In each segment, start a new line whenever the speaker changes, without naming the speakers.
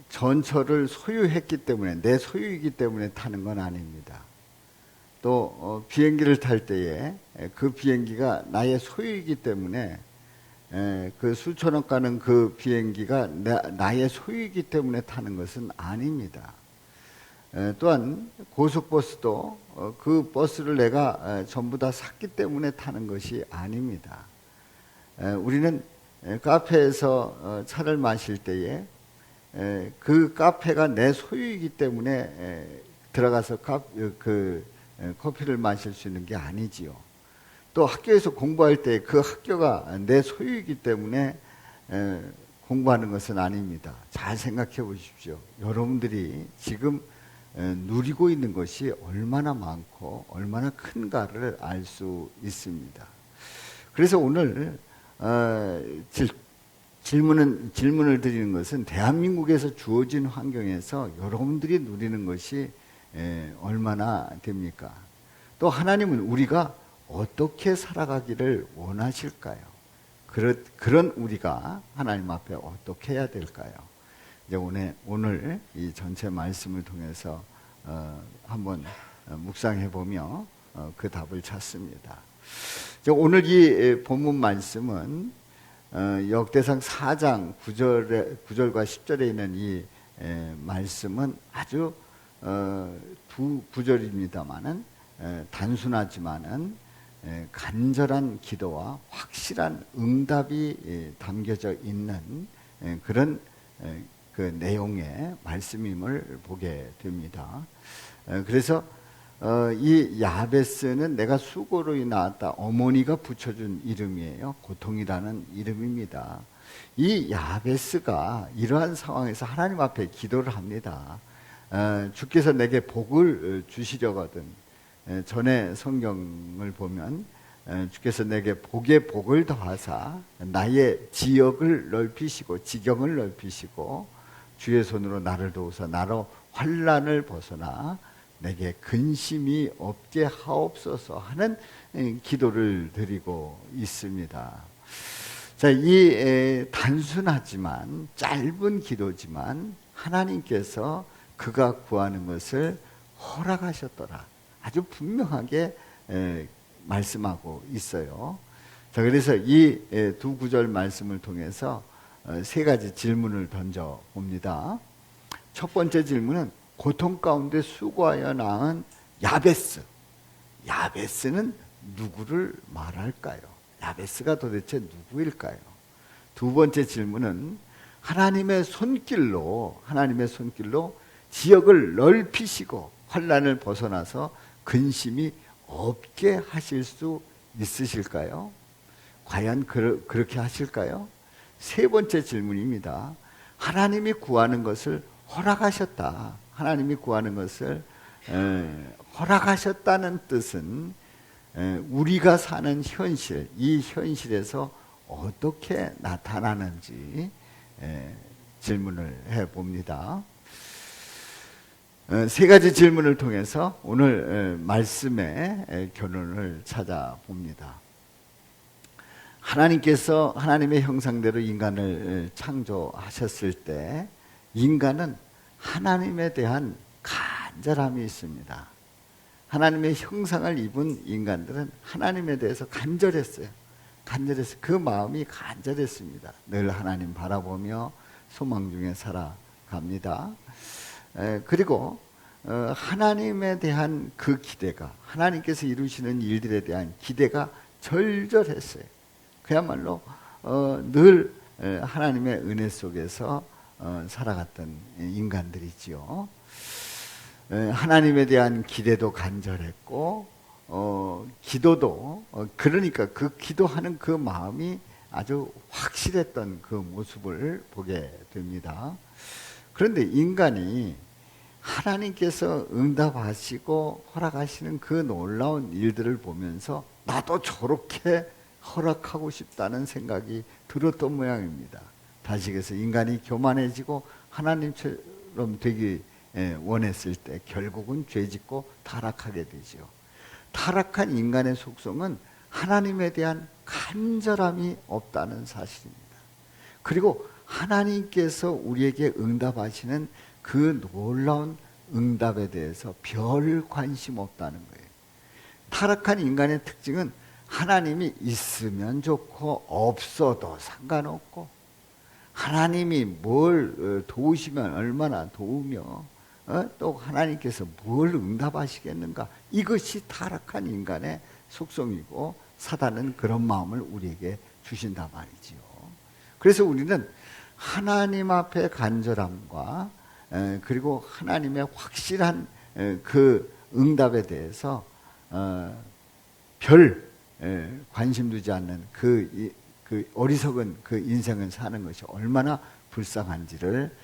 전철을 소유했기 때문에, 내 소유이기 때문에 타는 건 아닙니다. 또 비행기를 탈 때에 그 비행기가 나의 소유이기 때문에, 그 수천억 가는 그 비행기가 나의 소유이기 때문에 타는 것은 아닙니다. 또한 고속버스도 그 버스를 내가 전부 다 샀기 때문에 타는 것이 아닙니다. 우리는 카페에서 차를 마실 때에 그 카페가 내 소유이기 때문에 들어가서 커피를 마실 수 있는 게 아니지요. 또 학교에서 공부할 때 그 학교가 내 소유이기 때문에 공부하는 것은 아닙니다. 잘 생각해 보십시오. 여러분들이 지금 누리고 있는 것이 얼마나 많고 얼마나 큰가를 알 수 있습니다. 그래서 오늘 질문을 드리는 것은, 대한민국에서 주어진 환경에서 여러분들이 누리는 것이 얼마나 됩니까? 또 하나님은 우리가 어떻게 살아가기를 원하실까요? 그런 우리가 하나님 앞에 어떻게 해야 될까요? 이제 오늘 이 전체 말씀을 통해서 한번 묵상해 보며 그 답을 찾습니다. 오늘 이 본문 말씀은 역대상 4장 9절과 10절에 있는 이 말씀은 아주 두 구절입니다만은 단순하지만은 간절한 기도와 확실한 응답이 담겨져 있는 그런 그 내용의 말씀임을 보게 됩니다. 그래서 이 야베스는 내가 수고로 낳았다, 어머니가 붙여준 이름이에요. 고통이라는 이름입니다. 이 야베스가 이러한 상황에서 하나님 앞에 기도를 합니다. 주께서 내게 복을 주시려거든. 전에 성경을 보면 주께서 내게 복에 복을 더하사 나의 지역을 넓히시고 지경을 넓히시고 주의 손으로 나를 도우사 나로 환난을 벗어나 내게 근심이 없게 하옵소서 하는 기도를 드리고 있습니다. 자, 이 단순하지만 짧은 기도지만 하나님께서 그가 구하는 것을 허락하셨더라, 아주 분명하게 말씀하고 있어요. 자, 그래서 이 두 구절 말씀을 통해서 세 가지 질문을 던져 봅니다. 첫 번째 질문은, 고통 가운데 수고하여 낳은 야베스. 야베스는 누구를 말할까요? 야베스가 도대체 누구일까요? 두 번째 질문은, 하나님의 손길로 지역을 넓히시고 환난을 벗어나서 근심이 없게 하실 수 있으실까요? 과연 그렇게 하실까요? 세 번째 질문입니다. 하나님이 구하는 것을 허락하셨다. 하나님이 구하는 것을 허락하셨다는 뜻은 우리가 사는 현실, 이 현실에서 어떻게 나타나는지 질문을 해봅니다. 세 가지 질문을 통해서 오늘 말씀의 결론을 찾아봅니다. 하나님께서 하나님의 형상대로 인간을 창조하셨을 때 인간은 하나님에 대한 간절함이 있습니다. 하나님의 형상을 입은 인간들은 하나님에 대해서 간절했어요. 그 마음이 간절했습니다. 늘 하나님 바라보며 소망 중에 살아갑니다. 그리고 하나님에 대한 그 기대가, 하나님께서 이루시는 일들에 대한 기대가 절절했어요. 그야말로 늘 하나님의 은혜 속에서 살아갔던 인간들이지요. 하나님에 대한 기대도 간절했고 기도도 그러니까 그 기도하는 그 마음이 아주 확실했던 그 모습을 보게 됩니다. 그런데 인간이 하나님께서 응답하시고 허락하시는 그 놀라운 일들을 보면서 나도 저렇게 허락하고 싶다는 생각이 들었던 모양입니다. 다시그래서 인간이 교만해지고 하나님처럼 되기 원했을 때 결국은 죄짓고 타락하게 되죠. 타락한 인간의 속성은 하나님에 대한 간절함이 없다는 사실입니다. 그리고 하나님께서 우리에게 응답하시는 그 놀라운 응답에 대해서 별 관심 없다는 거예요. 타락한 인간의 특징은 하나님이 있으면 좋고 없어도 상관없고, 하나님이 뭘 도우시면 얼마나 도우며 또 하나님께서 뭘 응답하시겠는가, 이것이 타락한 인간의 속성이고, 사단은 그런 마음을 우리에게 주신단 말이지요. 그래서 우리는 하나님 앞에 간절함과 그리고 하나님의 확실한 그 응답에 대해서 별 관심 두지 않는 그 어리석은 그 인생을 사는 것이 얼마나 불쌍한지를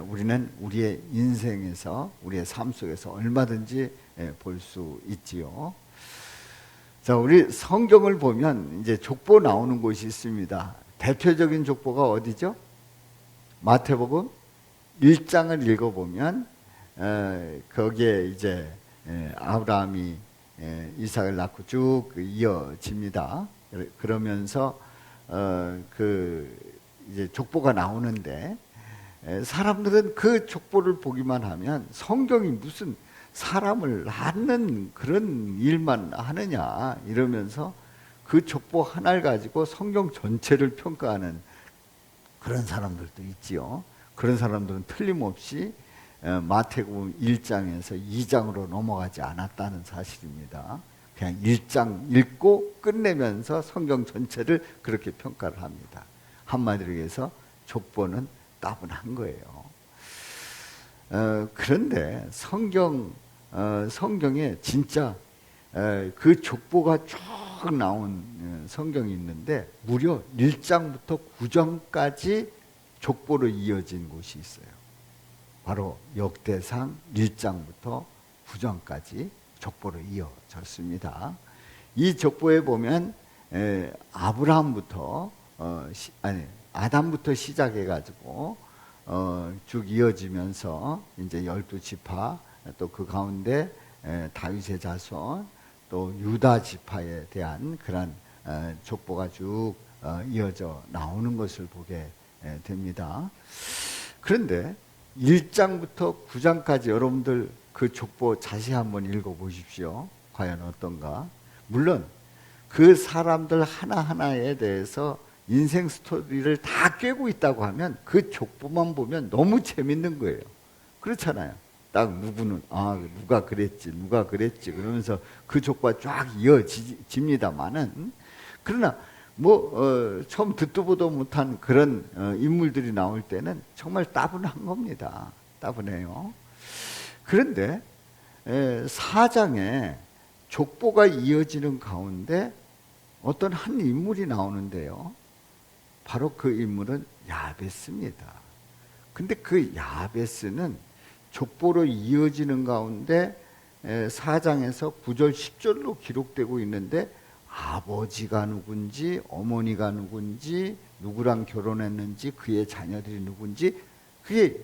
우리는 우리의 인생에서, 우리의 삶 속에서 얼마든지 볼 수 있지요. 자, 우리 성경을 보면 이제 족보 나오는 곳이 있습니다. 대표적인 족보가 어디죠? 마태복음 1장을 읽어보면 거기에 이제 아브라함이 이삭을 낳고 쭉 이어집니다. 그러면서 그 이제 족보가 나오는데, 사람들은 그 족보를 보기만 하면 성경이 무슨 사람을 낳는 그런 일만 하느냐 이러면서 그 족보 하나를 가지고 성경 전체를 평가하는 그런 사람들도 있지요. 그런 사람들은 틀림없이 마태복음 1장에서 2장으로 넘어가지 않았다는 사실입니다. 그냥 1장 읽고 끝내면서 성경 전체를 그렇게 평가를 합니다. 한마디로 해서 족보는 따분한 거예요. 그런데 성경에 진짜 그 족보가 쭉 나온 성경이 있는데, 무려 1장부터 9장까지 족보로 이어진 곳이 있어요. 바로 역대상 1장부터 9장까지 족보로 이어졌습니다. 이 족보에 보면 아담부터 시작해가지고 쭉 이어지면서 이제 12지파, 또 그 가운데 다윗의 자손, 또 유다 지파에 대한 그런 족보가 쭉 이어져 나오는 것을 보게 됩니다. 그런데 1장부터 9장까지 여러분들 그 족보 자세히 한번 읽어보십시오. 과연 어떤가? 물론 그 사람들 하나하나에 대해서 인생 스토리를 다 꿰고 있다고 하면 그 족보만 보면 너무 재밌는 거예요. 그렇잖아요. 딱 누구는 누가 그랬지 그러면서 그 족보가 쫙 이어집니다만은, 그러나 처음 듣도 보도 못한 그런 인물들이 나올 때는 정말 따분한 겁니다. 따분해요. 그런데 4장에 족보가 이어지는 가운데 어떤 한 인물이 나오는데요. 바로 그 인물은 야베스입니다. 근데 그 야베스는 족보로 이어지는 가운데 4장에서 9절 10절로 기록되고 있는데, 아버지가 누군지, 어머니가 누군지, 누구랑 결혼했는지, 그의 자녀들이 누군지, 그게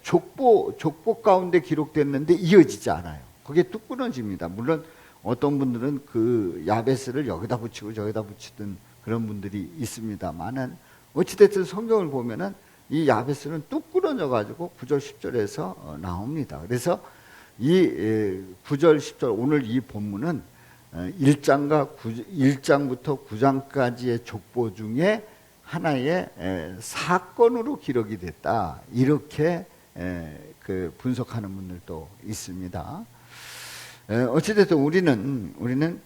족보 가운데 기록됐는데 이어지지 않아요. 그게 뚝 끊어집니다. 물론 어떤 분들은 그 야베스를 여기다 붙이고 저기다 붙이던 그런 분들이 있습니다만은, 어찌됐든 성경을 보면은 이 야베스는 뚝 끊어져 가지고 9절 10절에서 나옵니다. 그래서 이 9절 10절, 오늘 이 본문은 1장부터 9장까지의 족보 중에 하나의 사건으로 기록이 됐다, 이렇게 그 분석하는 분들도 있습니다. 어찌됐든 우리는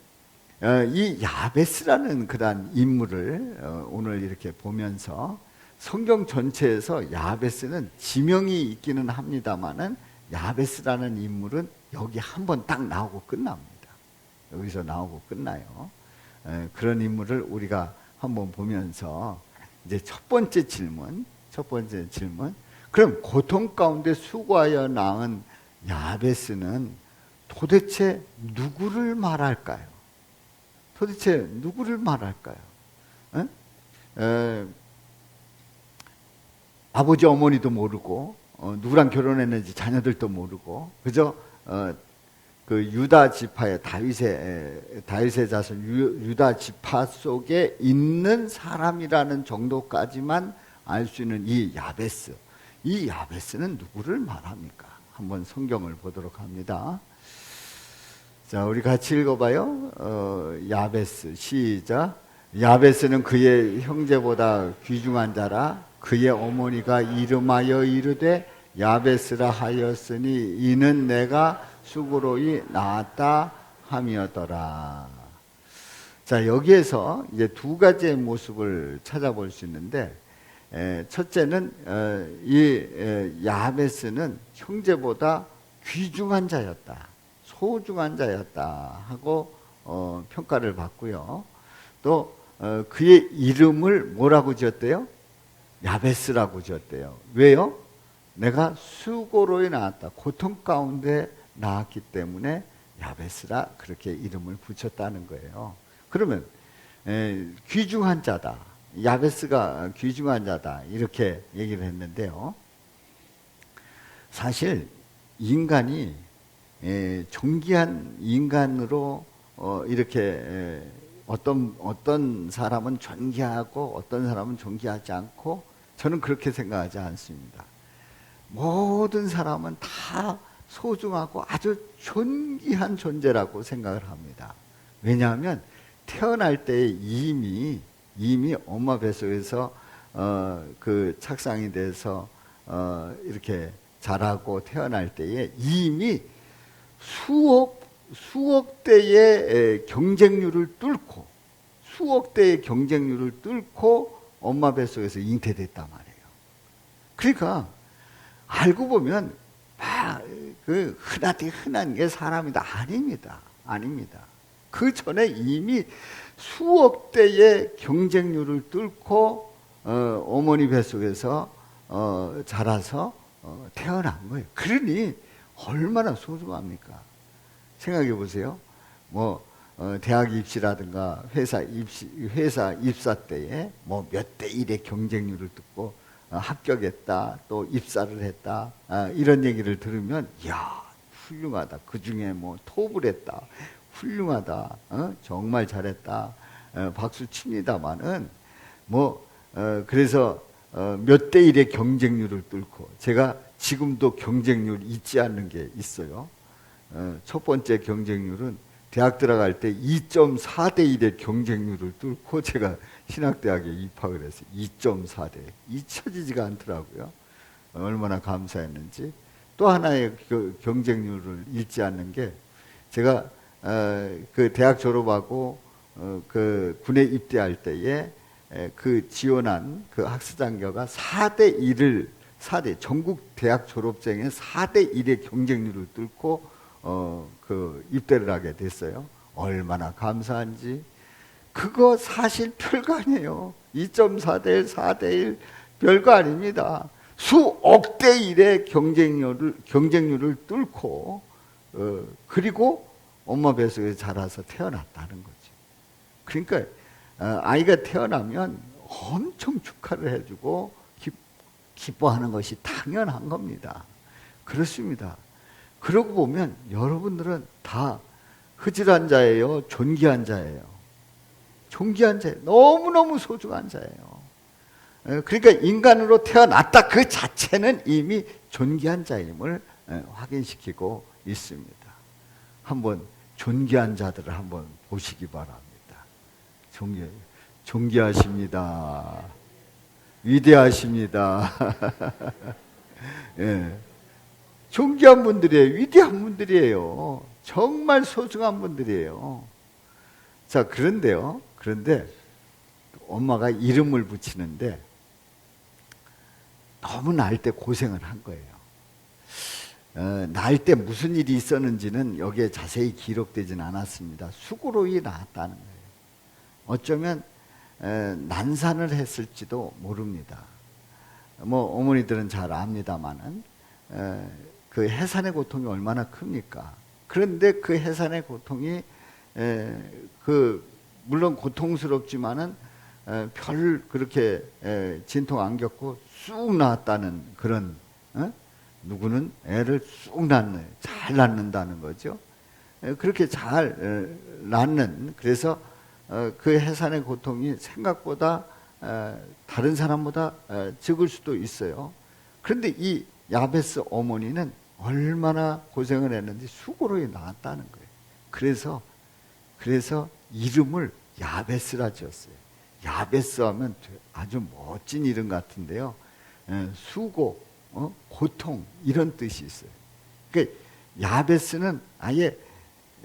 이 야베스라는 그러한 인물을 오늘 이렇게 보면서, 성경 전체에서 야베스는 지명이 있기는 합니다만은 야베스라는 인물은 여기 한번 딱 나오고 끝납니다. 여기서 나오고 끝나요. 그런 인물을 우리가 한번 보면서 이제 첫 번째 질문. 그럼 고통 가운데 수고하여 낳은 야베스는 도대체 누구를 말할까요? 아버지 어머니도 모르고, 누구랑 결혼했는지 자녀들도 모르고, 그저 그 유다 지파의 다윗의 자손 유다 지파 속에 있는 사람이라는 정도까지만 알 수 있는 이 야베스. 이 야베스는 누구를 말합니까? 한번 성경을 보도록 합니다. 자, 우리 같이 읽어봐요. 야베스 시작. 야베스는 그의 형제보다 귀중한 자라. 그의 어머니가 이름하여 이르되 야베스라 하였으니 이는 내가 수고로이 낳았다 함이었더라. 자, 여기에서 이제 두 가지의 모습을 찾아볼 수 있는데, 첫째는 이 야베스는 형제보다 귀중한 자였다, 소중한 자였다 하고 평가를 받고요. 또 그의 이름을 뭐라고 지었대요? 야베스라고 지었대요. 왜요? 내가 수고로이 낳았다, 고통 가운데 낳았기 때문에 야베스라 그렇게 이름을 붙였다는 거예요. 그러면 귀중한 자다, 야베스가 귀중한 자다 이렇게 얘기를 했는데요. 사실 인간이 존귀한 인간으로 이렇게 어떤 사람은 존귀하고 어떤 사람은 존귀하지 않고, 저는 그렇게 생각하지 않습니다. 모든 사람은 다 소중하고 아주 존귀한 존재라고 생각을 합니다. 왜냐하면 태어날 때 이미 엄마 뱃속에서 그 착상이 돼서 이렇게 자라고 태어날 때에 이미 수억 대의 경쟁률을 뚫고 엄마 뱃속에서 잉태됐단 말이에요. 그러니까 알고 보면 그 흔한 게 사람이다. 아닙니다. 그 전에 이미 수억 대의 경쟁률을 뚫고 어머니 뱃속에서 자라서 태어난 거예요. 그러니 얼마나 소중합니까? 생각해 보세요. 대학 입시라든가 회사 입사 때에 몇 대 1의 경쟁률을 뚫고 합격했다, 또 입사를 했다, 이런 얘기를 들으면 야, 훌륭하다. 그 중에 톱을 했다, 훌륭하다, 정말 잘했다, 박수 칩니다마는 그래서 몇 대 1의 경쟁률을 뚫고, 제가 지금도 경쟁률 잊지 않는 게 있어요. 첫 번째 경쟁률은 대학 들어갈 때 2.4대 1의 경쟁률을 뚫고 제가 신학대학에 입학을 했어요. 2.4대. 잊혀지지가 않더라고요. 얼마나 감사했는지. 또 하나의 경쟁률을 잊지 않는 게, 제가 그 대학 졸업하고 그 군에 입대할 때에 그 지원한 그 학습장교가 4대 전국 대학 졸업생의 4대 1의 경쟁률을 뚫고 그 입대를 하게 됐어요. 얼마나 감사한지. 그거 사실 별거 아니에요. 2.4대 1, 4대 1 별거 아닙니다. 수억 대 1의 경쟁률을 뚫고 그리고 엄마 뱃속에 자라서 태어났다는 거죠. 그러니까 아이가 태어나면 엄청 축하를 해주고 기뻐하는 것이 당연한 겁니다. 그렇습니다. 그러고 보면 여러분들은 다 흐질한 자예요, 존귀한 자예요. 존귀한 자예요. 너무너무 소중한 자예요. 그러니까 인간으로 태어났다 그 자체는 이미 존귀한 자임을 확인시키고 있습니다. 한번 존귀한 자들을 한번 보시기 바랍니다. 존귀하십니다. 위대하십니다. 예. 존귀한 분들이에요. 위대한 분들이에요. 정말 소중한 분들이에요. 자, 그런데 엄마가 이름을 붙이는데 너무 낳을 때 고생을 한 거예요. 낳을 때 무슨 일이 있었는지는 여기에 자세히 기록되진 않았습니다. 수고로이 낳았다는 거예요. 어쩌면 난산을 했을지도 모릅니다. 어머니들은 잘 압니다마는 그 해산의 고통이 얼마나 큽니까? 그런데 그 해산의 고통이 물론 고통스럽지만은 별 그렇게 진통 안 겪고 쑥 낳았다는 그런, 누구는 애를 쑥 낳는, 잘 낳는다는 거죠. 그렇게 잘 낳는, 그래서 그 해산의 고통이 생각보다 다른 사람보다 적을 수도 있어요. 그런데 이 야베스 어머니는 얼마나 고생을 했는지 수고로 낳았다는 거예요. 그래서 이름을 야베스라 지었어요. 야베스 하면 아주 멋진 이름 같은데요. 수고, 고통 이런 뜻이 있어요. 그러니까 야베스는 아예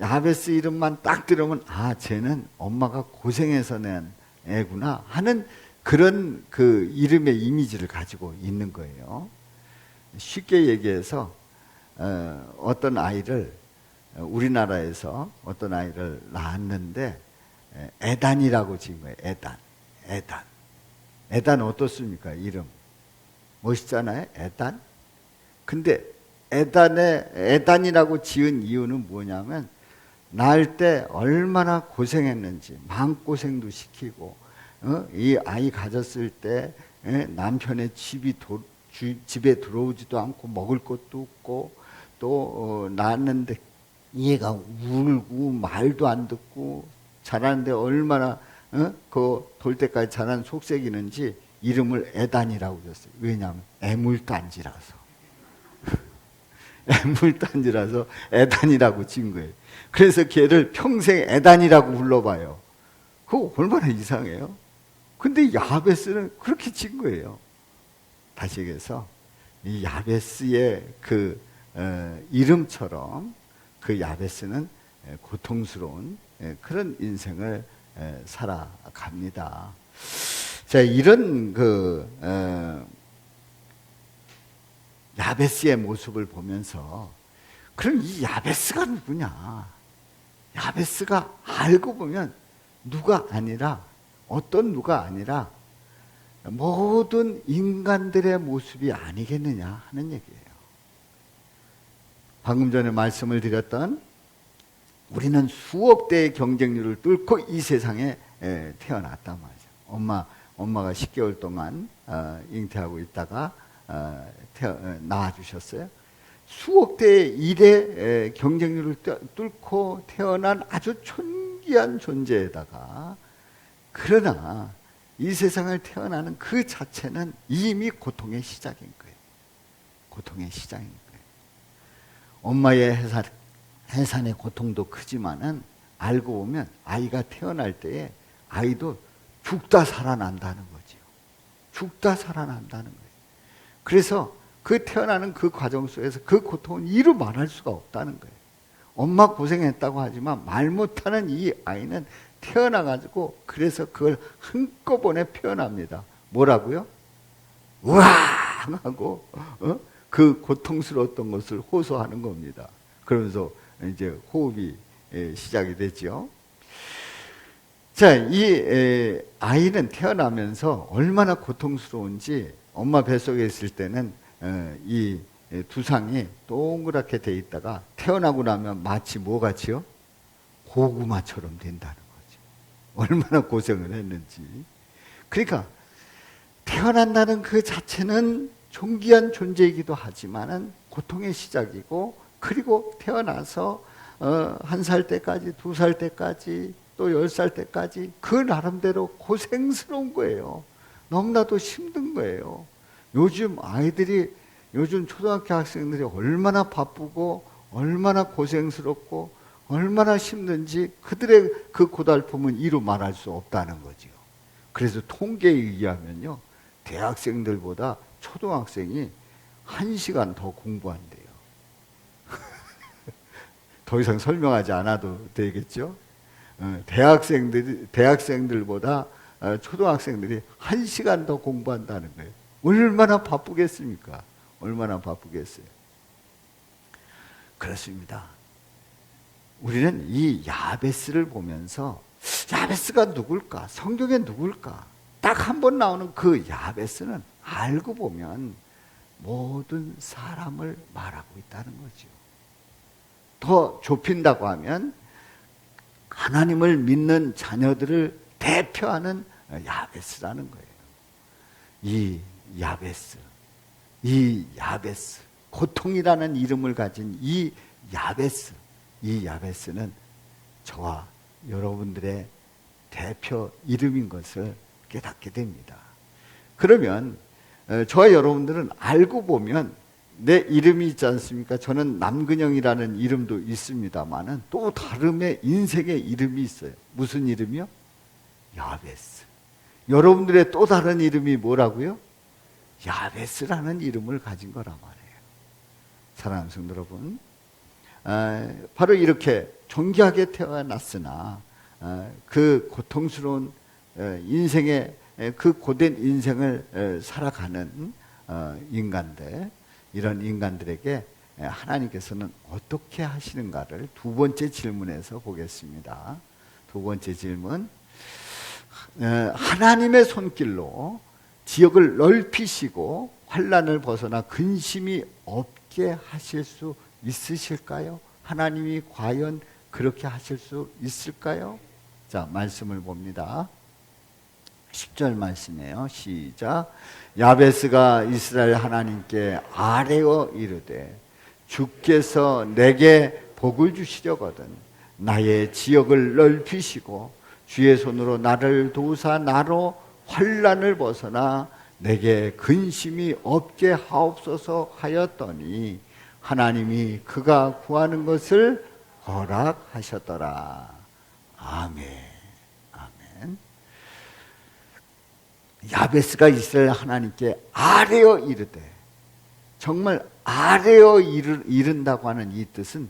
야베스 이름만 딱 들으면 쟤는 엄마가 고생해서 낸 애구나 하는 그런 그 이름의 이미지를 가지고 있는 거예요. 쉽게 얘기해서 어떤 아이를 우리나라에서 어떤 아이를 낳았는데 에단이라고 지은 거예요. 에단 어떻습니까? 이름 멋있잖아요. 에단. 근데 에단이라고 지은 이유는 뭐냐면 낳을 때 얼마나 고생했는지 마음고생도 시키고 이 아이 가졌을 때 남편의 집에 들어오지도 않고 먹을 것도 없고 또 낳았는데 얘가 울고 말도 안 듣고 자라는데 얼마나 돌 때까지 자란 속색이는지 이름을 에단이라고 줬어요. 왜냐하면 애물단지라서 애물단지라서 에단이라고 지은 거예요. 그래서 걔를 평생 에단이라고 불러봐요. 그거 얼마나 이상해요. 근데 야베스는 그렇게 지은 거예요. 다시 얘기해서 이 야베스의 그 이름처럼 그 야베스는 고통스러운 그런 인생을 살아갑니다. 자, 이런 야베스의 모습을 보면서 그럼 이 야베스가 누구냐? 야베스가 알고 보면 어떤 누가 아니라 모든 인간들의 모습이 아니겠느냐 하는 얘기예요. 방금 전에 말씀을 드렸던 우리는 수억 대의 경쟁률을 뚫고 이 세상에 태어났단 말이죠. 엄마가 10개월 동안 잉태하고 있다가 낳아주셨어요. 수억 대의 일의 경쟁률을 뚫고 태어난 아주 존귀한 존재에다가 그러나 이 세상을 태어나는 그 자체는 이미 고통의 시작인 거예요. 고통의 시작인 거예요. 엄마의 해산의 고통도 크지만은 알고 보면 아이가 태어날 때에 아이도 죽다 살아난다는 거죠. 죽다 살아난다는 거예요. 그래서 그 태어나는 그 과정 속에서 그 고통은 이루 말할 수가 없다는 거예요. 엄마 고생했다고 하지만 말 못하는 이 아이는 태어나가지고 그래서 그걸 한꺼번에 표현합니다. 뭐라고요? 우와! 하고 그 고통스러웠던 것을 호소하는 겁니다. 그러면서 이제 호흡이 시작이 되죠. 자, 이 아이는 태어나면서 얼마나 고통스러운지 엄마 뱃속에 있을 때는 이 두상이 동그랗게 돼 있다가 태어나고 나면 마치 뭐같이요? 고구마처럼 된다는 거죠. 얼마나 고생을 했는지. 그러니까 태어난다는 그 자체는 존귀한 존재이기도 하지만은 고통의 시작이고, 그리고 태어나서 1살 때까지, 2살 때까지, 또 10살 때까지 그 나름대로 고생스러운 거예요. 너무나도 힘든 거예요. 요즘 초등학교 학생들이 얼마나 바쁘고 얼마나 고생스럽고 얼마나 힘든지 그들의 그 고달픔은 이루 말할 수 없다는 거죠. 그래서 통계에 의하면요, 대학생들보다 초등학생이 1시간 더 공부한대요. 더 이상 설명하지 않아도 되겠죠? 대학생들보다 초등학생들이 1시간 더 공부한다는 거예요. 얼마나 바쁘겠습니까? 얼마나 바쁘겠어요. 그렇습니다. 우리는 이 야베스를 보면서 야베스가 누굴까? 성경에 누굴까? 딱 한 번 나오는 그 야베스는 알고 보면 모든 사람을 말하고 있다는 거죠. 더 좁힌다고 하면 하나님을 믿는 자녀들을 대표하는 야베스라는 거예요. 이 야베스, 고통이라는 이름을 가진 이 야베스는 저와 여러분들의 대표 이름인 것을 깨닫게 됩니다. 그러면 저와 여러분들은 알고 보면 내 이름이 있지 않습니까? 저는 남근영이라는 이름도 있습니다만은 또 다름의 인생의 이름이 있어요. 무슨 이름이요? 야베스. 여러분들의 또 다른 이름이 뭐라고요? 야베스라는 이름을 가진 거란 말이에요. 사랑하는 성도 여러분, 바로 이렇게 존귀하게 태어났으나 그 고통스러운 인생의 그 고된 인생을 살아가는 인간들, 이런 인간들에게 하나님께서는 어떻게 하시는가를 두 번째 질문에서 보겠습니다. 두 번째 질문, 하나님의 손길로 지역을 넓히시고 환난을 벗어나 근심이 없게 하실 수 있으실까요? 하나님이 과연 그렇게 하실 수 있을까요? 자, 말씀을 봅니다. 10절 말씀이에요. 시작. 야베스가 이스라엘 하나님께 아뢰어 이르되 주께서 내게 복을 주시려거든 나의 지역을 넓히시고 주의 손으로 나를 도우사 나로 환난을 벗어나 내게 근심이 없게 하옵소서 하였더니 하나님이 그가 구하는 것을 허락하셨더라. 아멘. 아멘. 야베스가 이스라엘 하나님께 아뢰어 이르되, 정말 아뢰어 이른다고 하는 이 뜻은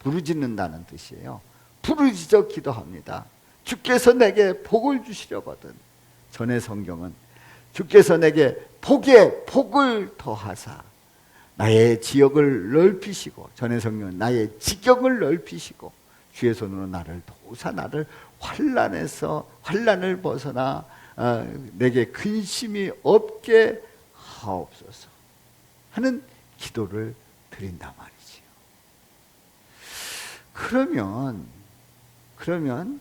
부르짖는다는 뜻이에요. 부르짖어 기도합니다. 주께서 내게 복을 주시려거든. 전의 성경은 주께서 내게 복에 복을 더하사 나의 지역을 넓히시고, 전의 성경은 나의 지경을 넓히시고 주의 손으로 나를 도우사 나를 환난을 벗어나 내게 근심이 없게 하옵소서 하는 기도를 드린단 말이지요. 그러면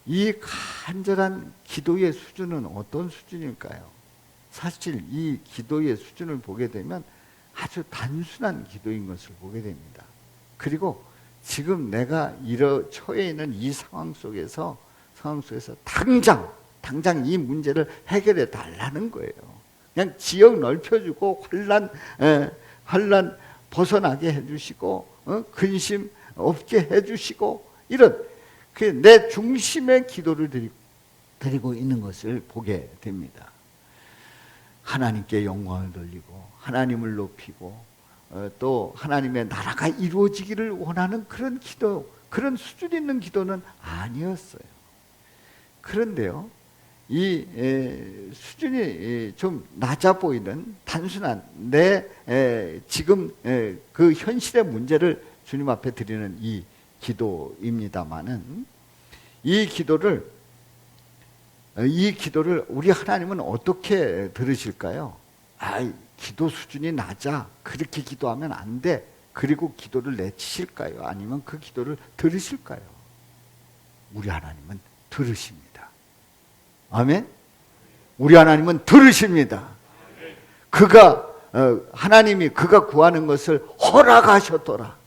이 간절한 기도의 수준은 어떤 수준일까요? 사실 이 기도의 수준을 보게 되면 아주 단순한 기도인 것을 보게 됩니다. 그리고 지금 내가 처해 있는 이 상황 속에서 당장 이 문제를 해결해 달라는 거예요. 그냥 지역 넓혀주고 환난 벗어나게 해주시고 근심 없게 해주시고, 이런 내 중심의 기도를 드리고 있는 것을 보게 됩니다. 하나님께 영광을 돌리고 하나님을 높이고 또 하나님의 나라가 이루어지기를 원하는 그런 기도, 그런 수준 있는 기도는 아니었어요. 그런데요, 이 수준이 좀 낮아 보이는 단순한 지금 그 현실의 문제를 주님 앞에 드리는 이 기도입니다마는, 이 기도를 우리 하나님은 어떻게 들으실까요? 기도 수준이 낮아, 그렇게 기도하면 안 돼, 그리고 기도를 내치실까요? 아니면 그 기도를 들으실까요? 우리 하나님은 들으십니다. 아멘? 우리 하나님은 들으십니다. 하나님이 그가 구하는 것을 허락하셨더라.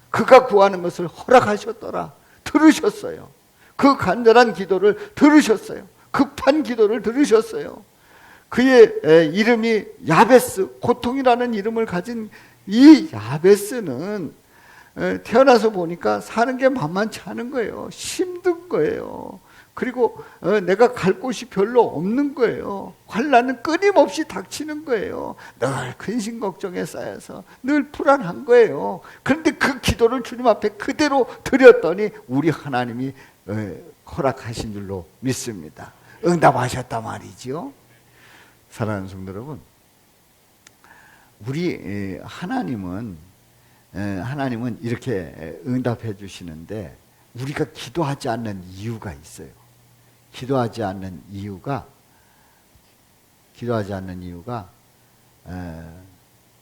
그가 구하는 것을 허락하셨더라. 들으셨어요. 그 간절한 기도를 들으셨어요. 급한 기도를 들으셨어요. 그의 이름이 야베스, 고통이라는 이름을 가진 이 야베스는 태어나서 보니까 사는 게 만만치 않은 거예요. 힘든 거예요. 그리고 내가 갈 곳이 별로 없는 거예요. 환난은 끊임없이 닥치는 거예요. 늘 근심 걱정에 쌓여서 늘 불안한 거예요. 그런데 그 기도를 주님 앞에 그대로 드렸더니 우리 하나님이 허락하신 줄로 믿습니다. 응답하셨단 말이죠. 사랑하는 성도 여러분, 우리 하나님은 이렇게 응답해 주시는데 우리가 기도하지 않는 이유가 있어요. 기도하지 않는 이유가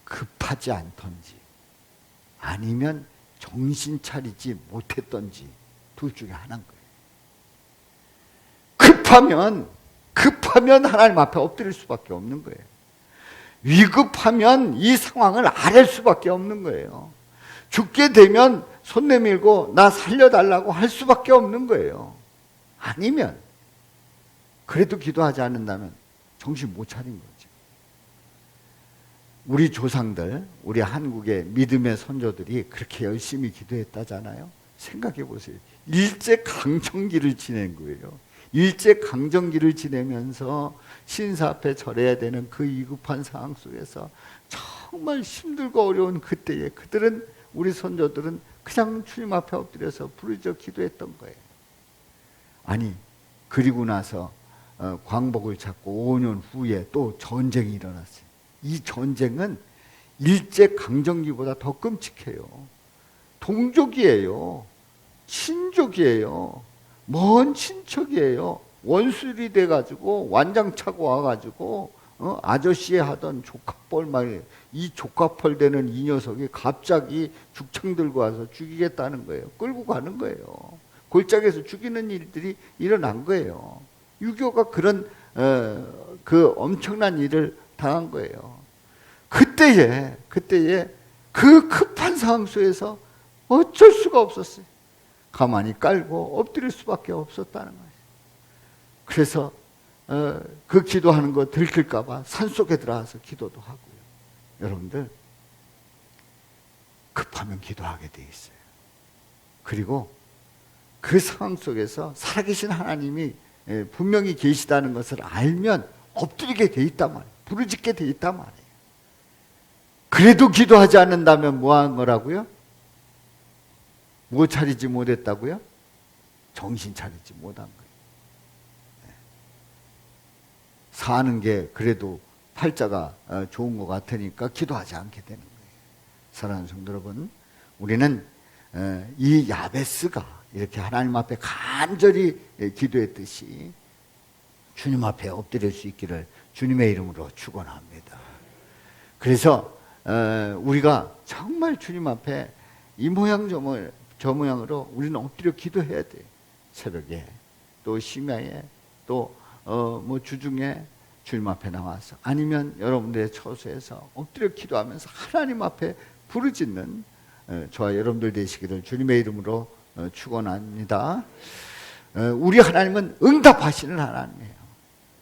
급하지 않던지 아니면 정신 차리지 못했던지 둘 중에 하나인 거예요. 급하면 하나님 앞에 엎드릴 수밖에 없는 거예요. 위급하면 이 상황을 아랠 수밖에 없는 거예요. 죽게 되면 손 내밀고 나 살려달라고 할 수밖에 없는 거예요. 아니면 그래도 기도하지 않는다면 정신 못 차린 거죠. 우리 조상들, 우리 한국의 믿음의 선조들이 그렇게 열심히 기도했다잖아요. 생각해 보세요. 일제강점기를 지낸 거예요. 일제강점기를 지내면서 신사 앞에 절해야 되는 그 위급한 상황 속에서 정말 힘들고 어려운 그때에 그들은, 우리 선조들은 그냥 주님 앞에 엎드려서 부르짖어 기도했던 거예요. 아니, 그리고 나서 광복을 찾고 5년 후에 또 전쟁이 일어났어요. 이 전쟁은 일제강점기보다 더 끔찍해요. 동족이에요. 친족이에요. 먼 친척이에요. 원수들이 돼가지고 완장 차고 와가지고 아저씨 하던 조카뻘 말이에요. 이 조카뻘 되는 이 녀석이 갑자기 죽창 들고 와서 죽이겠다는 거예요. 끌고 가는 거예요. 골짜기에서 죽이는 일들이 일어난 거예요. 유교가 그런 그 엄청난 일을 당한 거예요. 그때에 그 급한 상황 속에서 어쩔 수가 없었어요. 가만히 깔고 엎드릴 수밖에 없었다는 거예요. 그래서 그 기도하는 거 들킬까 봐 산속에 들어가서 기도도 하고요. 여러분들, 급하면 기도하게 돼 있어요. 그리고 그 상황 속에서 살아계신 하나님이 분명히 계시다는 것을 알면 엎드리게 돼 있단 말이에요. 부르짖게 돼 있단 말이에요. 그래도 기도하지 않는다면 뭐 한 거라고요? 뭐 차리지 못했다고요? 정신 차리지 못한 거예요. 사는 게 그래도 팔자가 좋은 것 같으니까 기도하지 않게 되는 거예요. 사랑하는 성도 여러분, 우리는 이 야베스가 이렇게 하나님 앞에 간절히 기도했듯이 주님 앞에 엎드릴 수 있기를 주님의 이름으로 축원합니다. 그래서 우리가 정말 주님 앞에 이 모양 저 모양으로 우리는 엎드려 기도해야 돼요. 새벽에 또 심야에 또 뭐 주중에 주님 앞에 나와서, 아니면 여러분들의 처소에서 엎드려 기도하면서 하나님 앞에 부르짖는 저와 여러분들 되시기를 주님의 이름으로 축원합니다. 우리 하나님은 응답하시는 하나님이에요.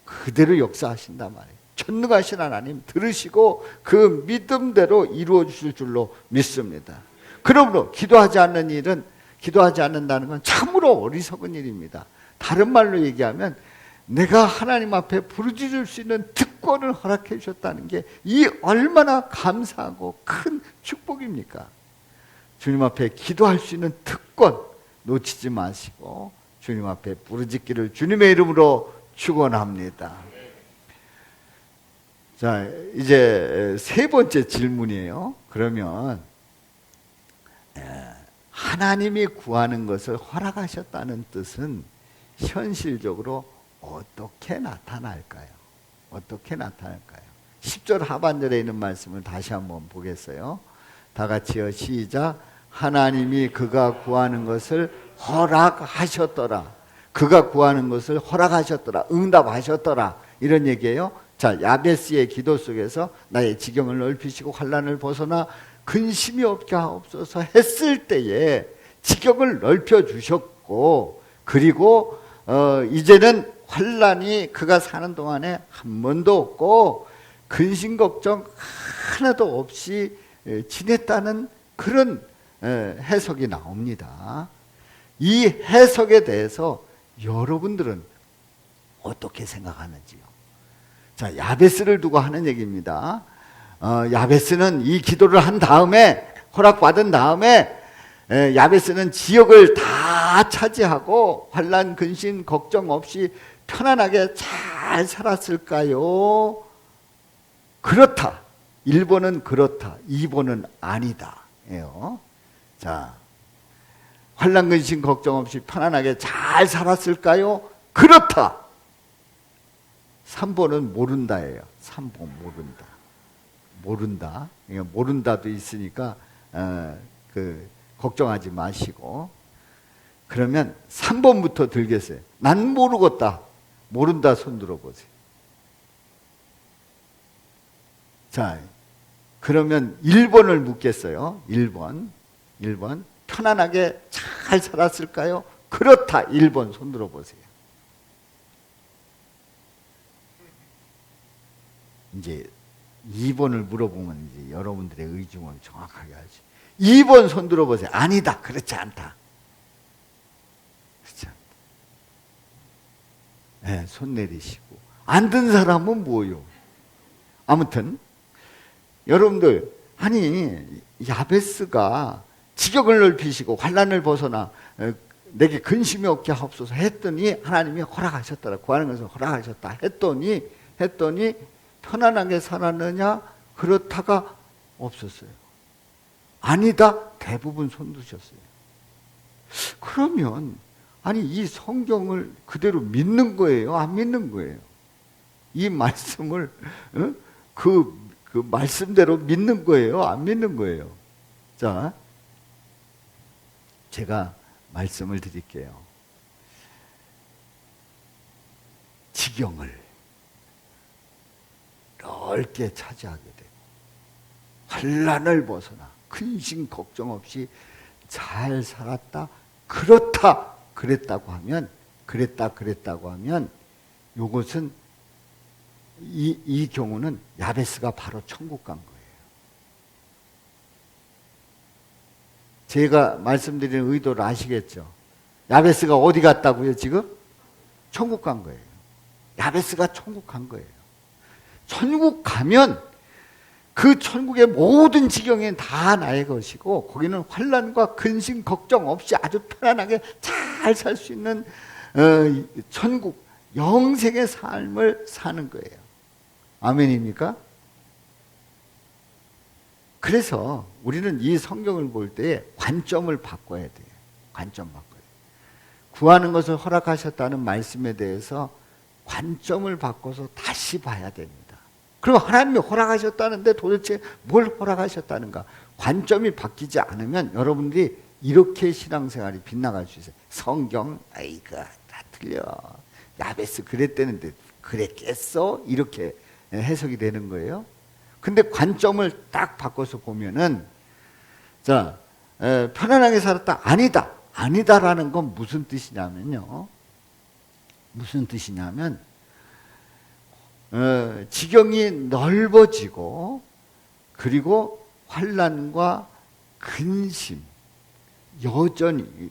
그대로 역사하신단 말이에요. 전능하신 하나님 들으시고 그 믿음대로 이루어 주실 줄로 믿습니다. 그러므로 기도하지 않는다는 건 참으로 어리석은 일입니다. 다른 말로 얘기하면 내가 하나님 앞에 부르짖을 수 있는 특권을 허락해 주셨다는 게 이 얼마나 감사하고 큰 축복입니까? 주님 앞에 기도할 수 있는 특권 놓치지 마시고 주님 앞에 부르짖기를 주님의 이름으로 축원합니다. 자, 이제 세 번째 질문이에요. 그러면 하나님이 구하는 것을 허락하셨다는 뜻은 현실적으로 어떻게 나타날까요? 어떻게 나타날까요? 10절 하반절에 있는 말씀을 다시 한번 보겠어요. 다 같이요. 시작. 하나님이 그가 구하는 것을 허락하셨더라. 그가 구하는 것을 허락하셨더라. 응답하셨더라. 이런 얘기예요. 자, 야베스의 기도 속에서 나의 지경을 넓히시고 환난을 벗어나 근심이 없게 하옵소서 했을 때에 지경을 넓혀 주셨고, 그리고 이제는 환난이 그가 사는 동안에 한 번도 없고 근심 걱정 하나도 없이 지냈다는 그런 해석이 나옵니다. 이 해석에 대해서 여러분들은 어떻게 생각하는지요? 자, 야베스를 두고 하는 얘기입니다. 야베스는 이 기도를 한 다음에, 허락받은 다음에 야베스는 지역을 다 차지하고 환난 근심 걱정 없이 편안하게 잘 살았을까요? 그렇다. 1번은 그렇다. 2번은 아니다. 예요. 자, 환난 근심 걱정 없이 편안하게 잘 살았을까요? 그렇다. 3번은 모른다예요. 3번 모른다. 모른다. 그러니까 모른다도 있으니까 걱정하지 마시고. 그러면 3번부터 들겠어요. 난 모르겠다. 모른다 손 들어보세요. 자, 그러면 1번을 묻겠어요. 1번 편안하게 잘 살았을까요? 그렇다. 1번 손 들어보세요. 이제 2번을 물어보면 이제 여러분들의 의중을 정확하게 알지. 2번 손 들어보세요. 아니다. 그렇지 않다. 그렇지 않다. 네, 손 내리시고. 안 든 사람은 뭐요? 아무튼 여러분들, 아니 야베스가 지경을 넓히시고 환난을 벗어나 내게 근심이 없게 하옵소서 했더니 하나님이 허락하셨더라. 구하는 것을 허락하셨다 했더니 편안하게 살았느냐? 그렇다가 없었어요. 아니다. 대부분 손 드셨어요. 그러면 아니 이 성경을 그대로 믿는 거예요? 안 믿는 거예요? 이 말씀을 그 말씀대로 믿는 거예요? 안 믿는 거예요? 자, 제가 말씀을 드릴게요. 지경을 넓게 차지하게 되고 환난을 벗어나 근심 걱정 없이 잘 살았다. 그랬다고 하면 요것은 이 경우는 야베스가 바로 천국 간 거예요. 제가 말씀드리는 의도를 아시겠죠? 야베스가 어디 갔다고요, 지금? 천국 간 거예요. 야베스가 천국 간 거예요. 천국 가면 그 천국의 모든 지경이 다 나의 것이고 거기는 환난과 근심 걱정 없이 아주 편안하게 잘 살 수 있는 천국, 영생의 삶을 사는 거예요. 아멘입니까? 그래서 우리는 이 성경을 볼 때 관점을 바꿔야 돼요. 관점 바꿔야 돼요. 구하는 것을 허락하셨다는 말씀에 대해서 관점을 바꿔서 다시 봐야 됩니다. 그럼 하나님이 허락하셨다는데 도대체 뭘 허락하셨다는가? 관점이 바뀌지 않으면 여러분들이 이렇게 신앙생활이 빗나갈 수 있어요. 성경, 아이고 다 틀려. 야베스 그랬대는데 그랬겠어? 이렇게 해석이 되는 거예요. 근데 관점을 딱 바꿔서 보면은, 자, 편안하게 살았다. 아니다. 아니다라는 건 무슨 뜻이냐면요. 무슨 뜻이냐면, 지경이 넓어지고, 그리고 환난과 근심, 여전히,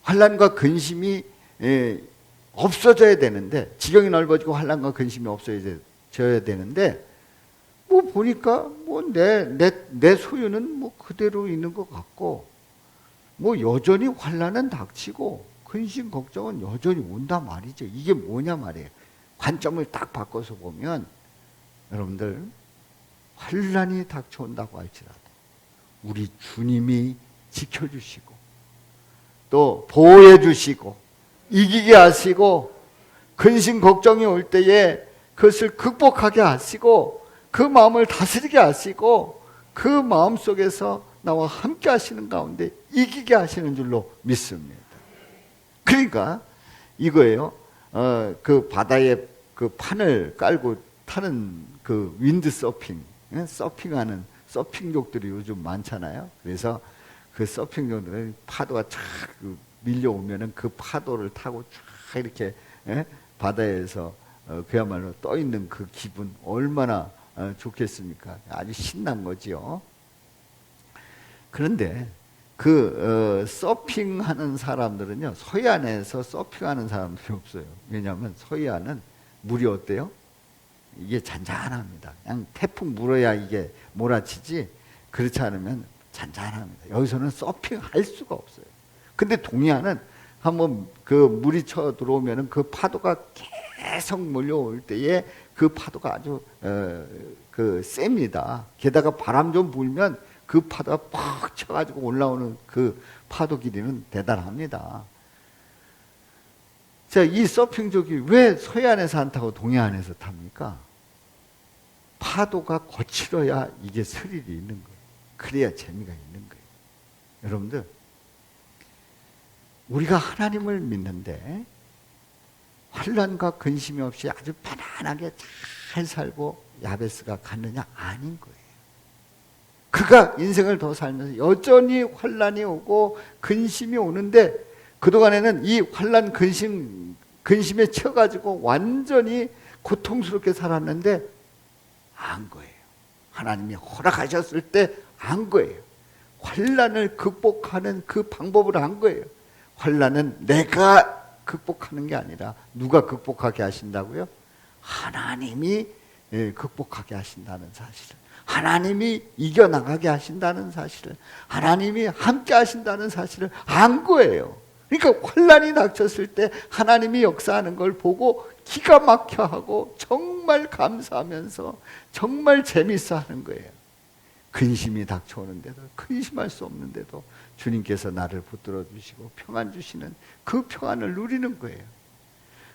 환난과 근심이 없어져야 되는데, 지경이 넓어지고 환난과 근심이 없어져야 되는데, 뭐 보니까 뭐 내 소유는 뭐 그대로 있는 것 같고 뭐 여전히 환난은 닥치고 근심 걱정은 여전히 온단 말이죠. 이게 뭐냐 말이에요. 관점을 딱 바꿔서 보면 여러분들 환난이 닥쳐온다고 할지라도 우리 주님이 지켜주시고 또 보호해 주시고 이기게 하시고 근심 걱정이 올 때에 그것을 극복하게 하시고 그 마음을 다스리게 하시고 그 마음 속에서 나와 함께 하시는 가운데 이기게 하시는 줄로 믿습니다. 그러니까 이거예요. 그 바다에 그 판을 깔고 타는 그 윈드 서핑, 서핑하는 서핑족들이 요즘 많잖아요. 그래서 그 서핑족들은 파도가 쫙 밀려오면은 그 파도를 타고 쫙 이렇게 바다에서 그야말로 떠 있는 그 기분 얼마나 좋겠습니까? 아주 신난 거지요. 그런데 서핑하는 사람들은요, 서해안에서 서핑하는 사람들이 없어요. 왜냐하면 서해안은 물이 어때요? 이게 잔잔합니다. 그냥 태풍 불어야 이게 몰아치지, 그렇지 않으면 잔잔합니다. 여기서는 서핑할 수가 없어요. 근데 동해안은 한번 그 물이 쳐 들어오면은 그 파도가 계속 몰려올 때에 그 파도가 아주 셉니다. 게다가 바람 좀 불면 그 파도가 팍 쳐가지고 올라오는 그 파도 길이는 대단합니다. 자, 이 서핑족이 왜 서해안에서 안 타고 동해안에서 탑니까? 파도가 거칠어야 이게 스릴이 있는 거예요. 그래야 재미가 있는 거예요. 여러분들, 우리가 하나님을 믿는데 환난과 근심이 없이 아주 편안하게 잘 살고 야베스가 갔느냐? 아닌 거예요. 그가 인생을 더 살면서 여전히 환난이 오고 근심이 오는데 그동안에는 이 환난 근심에 쳐가지고 완전히 고통스럽게 살았는데 안 거예요. 하나님이 허락하셨을 때 안 거예요. 환난을 극복하는 그 방법을 안 거예요. 환난은 내가 극복하는 게 아니라 누가 극복하게 하신다고요? 하나님이 극복하게 하신다는 사실을, 하나님이 이겨나가게 하신다는 사실을, 하나님이 함께 하신다는 사실을 안 거예요. 그러니까 환난이 닥쳤을 때 하나님이 역사하는 걸 보고 기가 막혀하고 정말 감사하면서 정말 재밌어 하는 거예요. 근심이 닥쳐오는데도, 근심할 수 없는데도 주님께서 나를 붙들어 주시고 평안 주시는 그 평안을 누리는 거예요.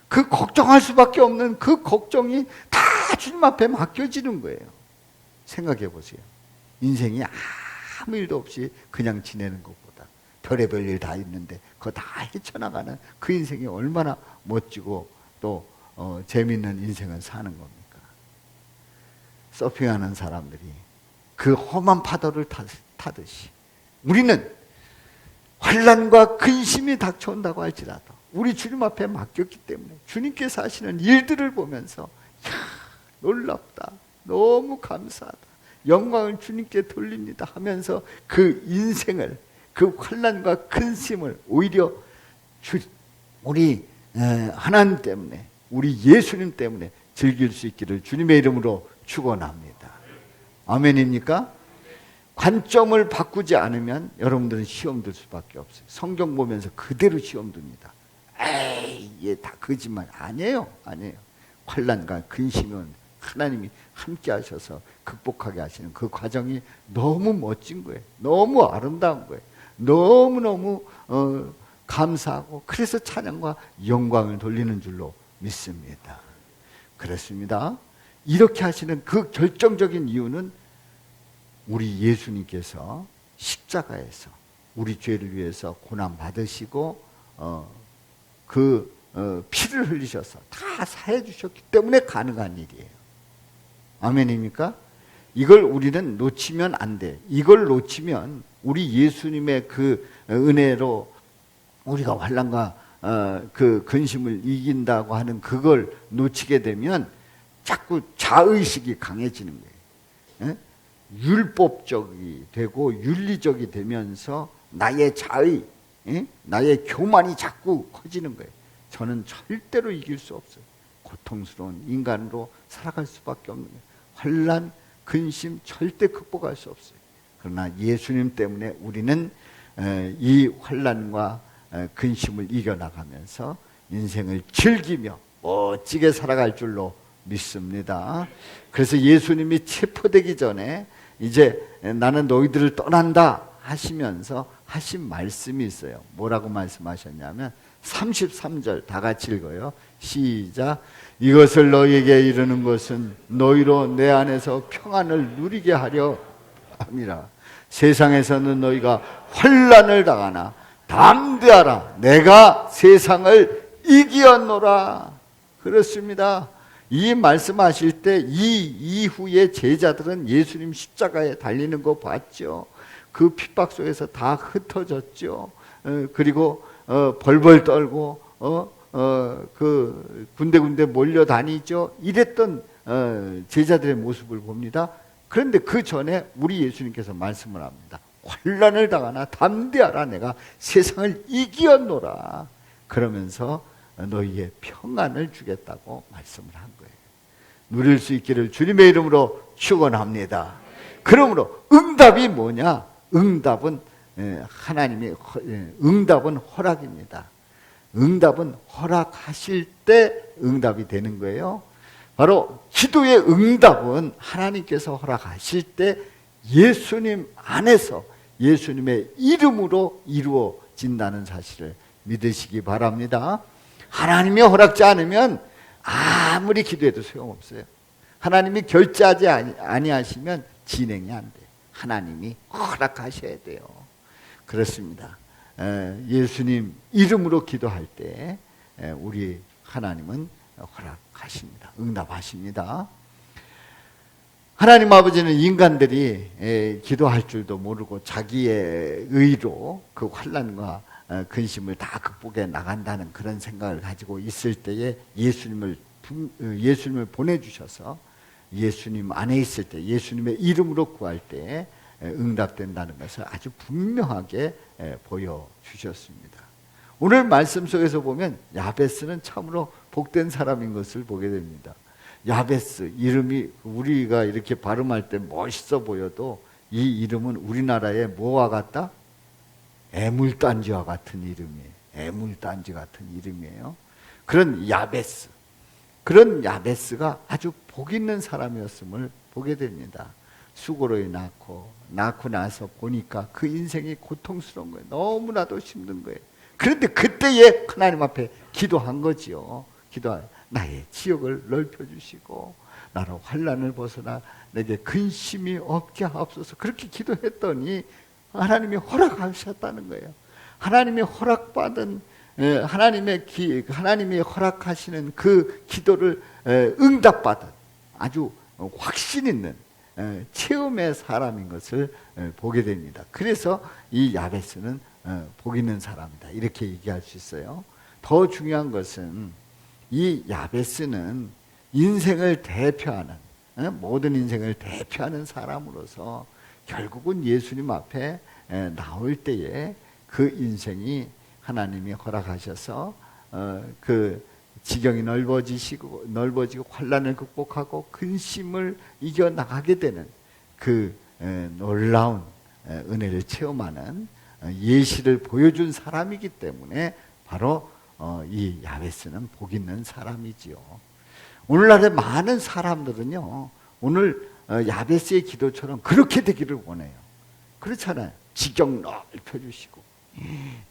그 걱정할 수밖에 없는 그 걱정이 다 주님 앞에 맡겨지는 거예요. 생각해 보세요. 인생이 아무 일도 없이 그냥 지내는 것보다 별의별 일 다 있는데 그거 다 헤쳐나가는 그 인생이 얼마나 멋지고 또 재미있는 인생을 사는 겁니까? 서핑하는 사람들이 그 험한 파도를 타듯이 우리는 환난과 근심이 닥쳐온다고 할지라도 우리 주님 앞에 맡겼기 때문에 주님께서 하시는 일들을 보면서 야, 놀랍다, 너무 감사하다, 영광을 주님께 돌립니다 하면서 그 인생을, 그 환난과 근심을 오히려 우리 하나님 때문에, 우리 예수님 때문에 즐길 수 있기를 주님의 이름으로 축원합니다. 아멘입니까? 관점을 바꾸지 않으면 여러분들은 시험 들 수밖에 없어요. 성경 보면서 그대로 시험 듭니다. 에이, 얘 다 거짓말. 아니에요. 환난과 근심은 하나님이 함께 하셔서 극복하게 하시는 그 과정이 너무 멋진 거예요. 너무 아름다운 거예요. 너무너무 감사하고 그래서 찬양과 영광을 돌리는 줄로 믿습니다. 그렇습니다. 이렇게 하시는 그 결정적인 이유는 우리 예수님께서 십자가에서 우리 죄를 위해서 고난 받으시고 피를 흘리셔서 다 사해 주셨기 때문에 가능한 일이에요. 아멘입니까? 이걸 우리는 놓치면 안 돼. 이걸 놓치면 우리 예수님의 그 은혜로 우리가 환난과 그 근심을 이긴다고 하는 그걸 놓치게 되면 자꾸 자의식이 강해지는 거예요. 율법적이 되고 윤리적이 되면서 나의 자의, 나의 교만이 자꾸 커지는 거예요. 저는 절대로 이길 수 없어요. 고통스러운 인간으로 살아갈 수밖에 없는 거예요. 환난, 근심 절대 극복할 수 없어요. 그러나 예수님 때문에 우리는 이 환난과 근심을 이겨나가면서 인생을 즐기며 멋지게 살아갈 줄로 믿습니다. 그래서 예수님이 체포되기 전에 이제 나는 너희들을 떠난다 하시면서 하신 말씀이 있어요. 뭐라고 말씀하셨냐면 33절 다 같이 읽어요. 시작. 이것을 너희에게 이르는 것은 너희로 내 안에서 평안을 누리게 하려 함이라. 세상에서는 너희가 환난을 당하나 담대하라. 내가 세상을 이기었노라. 그렇습니다. 이 말씀하실 때 이 이후에 제자들은 예수님 십자가에 달리는 거 봤죠. 그 핍박 속에서 다 흩어졌죠. 그리고 벌벌 떨고 그 군데군데 몰려다니죠. 이랬던 제자들의 모습을 봅니다. 그런데 그 전에 우리 예수님께서 말씀을 합니다. 환난을 당하나 담대하라. 내가 세상을 이기었노라. 그러면서 너희의 평안을 주겠다고 말씀을 한 거예요. 누릴 수 있기를 주님의 이름으로 축원합니다. 그러므로 응답이 뭐냐? 응답은 하나님의 응답은 허락입니다. 응답은 허락하실 때 응답이 되는 거예요. 바로 기도의 응답은 하나님께서 허락하실 때 예수님 안에서 예수님의 이름으로 이루어진다는 사실을 믿으시기 바랍니다. 하나님이 허락지 않으면 아무리 기도해도 소용없어요. 하나님이 결제하지 아니하시면 진행이 안 돼요. 하나님이 허락하셔야 돼요. 그렇습니다. 예수님 이름으로 기도할 때 우리 하나님은 허락하십니다. 응답하십니다. 하나님 아버지는 인간들이 기도할 줄도 모르고 자기의 의로 그 환난과 근심을 다 극복해 나간다는 그런 생각을 가지고 있을 때에 예수님을 보내주셔서 예수님 안에 있을 때, 예수님의 이름으로 구할 때 응답된다는 것을 아주 분명하게 보여주셨습니다. 오늘 말씀 속에서 보면 야베스는 참으로 복된 사람인 것을 보게 됩니다. 야베스 이름이 우리가 이렇게 발음할 때 멋있어 보여도 이 이름은 우리나라의 뭐와 같다? 애물단지와 같은 이름이에요. 애물단지 같은 이름이에요. 그런 야베스, 그런 야베스가 아주 복 있는 사람이었음을 보게 됩니다. 수고로 낳고 나서 보니까 그 인생이 고통스러운 거예요. 너무나도 힘든 거예요. 그런데 그때에 하나님 앞에 기도한 거지요. 나의 지역을 넓혀주시고 나로 환난을 벗어나 내게 근심이 없게 하옵소서. 그렇게 기도했더니 하나님이 허락하셨다는 거예요. 하나님이 허락받은 하나님이 허락하시는 그 기도를 응답받은 아주 확신 있는 체험의 사람인 것을 보게 됩니다. 그래서 이 야베스는 복 있는 사람이다, 이렇게 얘기할 수 있어요. 더 중요한 것은 이 야베스는 인생을 대표하는, 모든 인생을 대표하는 사람으로서 결국은 예수님 앞에 나올 때에 그 인생이 하나님이 허락하셔서 그 지경이 넓어지고 환난을 극복하고 근심을 이겨나가게 되는 그 놀라운 은혜를 체험하는 예시를 보여준 사람이기 때문에 바로 이 야베스는 복 있는 사람이지요. 오늘날의 많은 사람들은요, 오늘 야베스의 기도처럼 그렇게 되기를 원해요. 그렇잖아요. 지경 넓혀주시고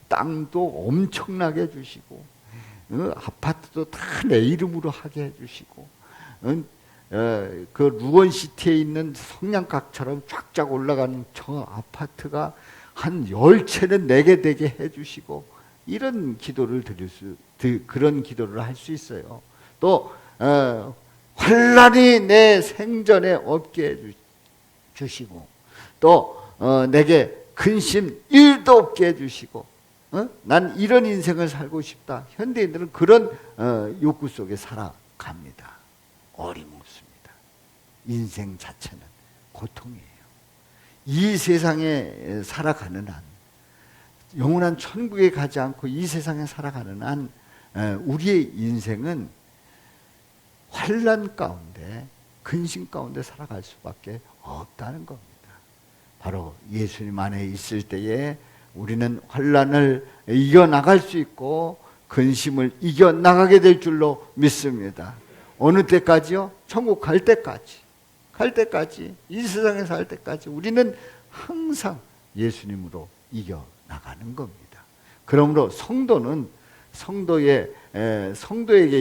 땅도 엄청나게 해주시고 아파트도 다 내 이름으로 하게 해주시고 그 루원시티에 있는 성냥각처럼 쫙쫙 올라가는 저 아파트가 한 10채는 내게 되게 해주시고, 이런 기도를 그런 기도를 할 수 있어요. 또 환난이 내 생전에 없게 해주시고, 또 내게 근심 1도 없게 해주시고, 난 이런 인생을 살고 싶다. 현대인들은 그런 욕구 속에 살아갑니다. 어림없습니다. 인생 자체는 고통이에요. 이 세상에 살아가는 한, 영원한 천국에 가지 않고 이 세상에 살아가는 한 우리의 인생은 환난 가운데, 근심 가운데 살아갈 수밖에 없다는 겁니다. 바로 예수님 안에 있을 때에 우리는 환난을 이겨나갈 수 있고 근심을 이겨나가게 될 줄로 믿습니다. 어느 때까지요? 천국 갈 때까지, 이 세상에 살 때까지 우리는 항상 예수님으로 이겨나가는 겁니다. 그러므로 성도에게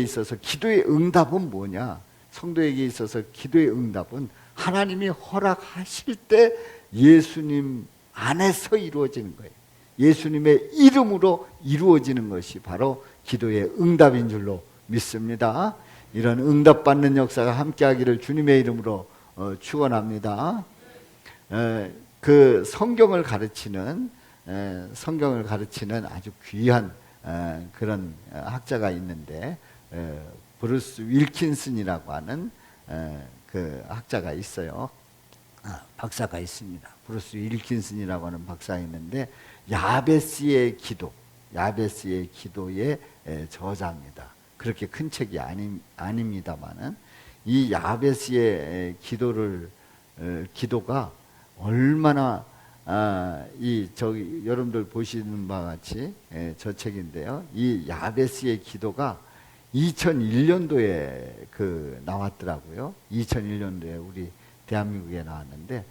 있어서 기도의 응답은 뭐냐? 성도에게 있어서 기도의 응답은 하나님이 허락하실 때 예수님 안에서 이루어지는 거예요. 예수님의 이름으로 이루어지는 것이 바로 기도의 응답인 줄로 믿습니다. 이런 응답받는 역사가 함께하기를 주님의 이름으로 축원합니다. 그 성경을 가르치는 아주 귀한 그런 학자가 있는데, 브루스 윌킨슨이라고 하는 그 학자가 있어요. 박사가 있습니다. 브루스 윌킨슨이라고 하는 박사가 있는데, 야베스의 기도의 저자입니다. 그렇게 큰 책이 아닙니다만은 이 야베스의 기도가 얼마나 여러분들 보시는 바와 같이 저 책인데요. 이 야베스의 기도가 2001년도에 나왔더라고요. 2001년도에 우리 대한민국에 나왔는데,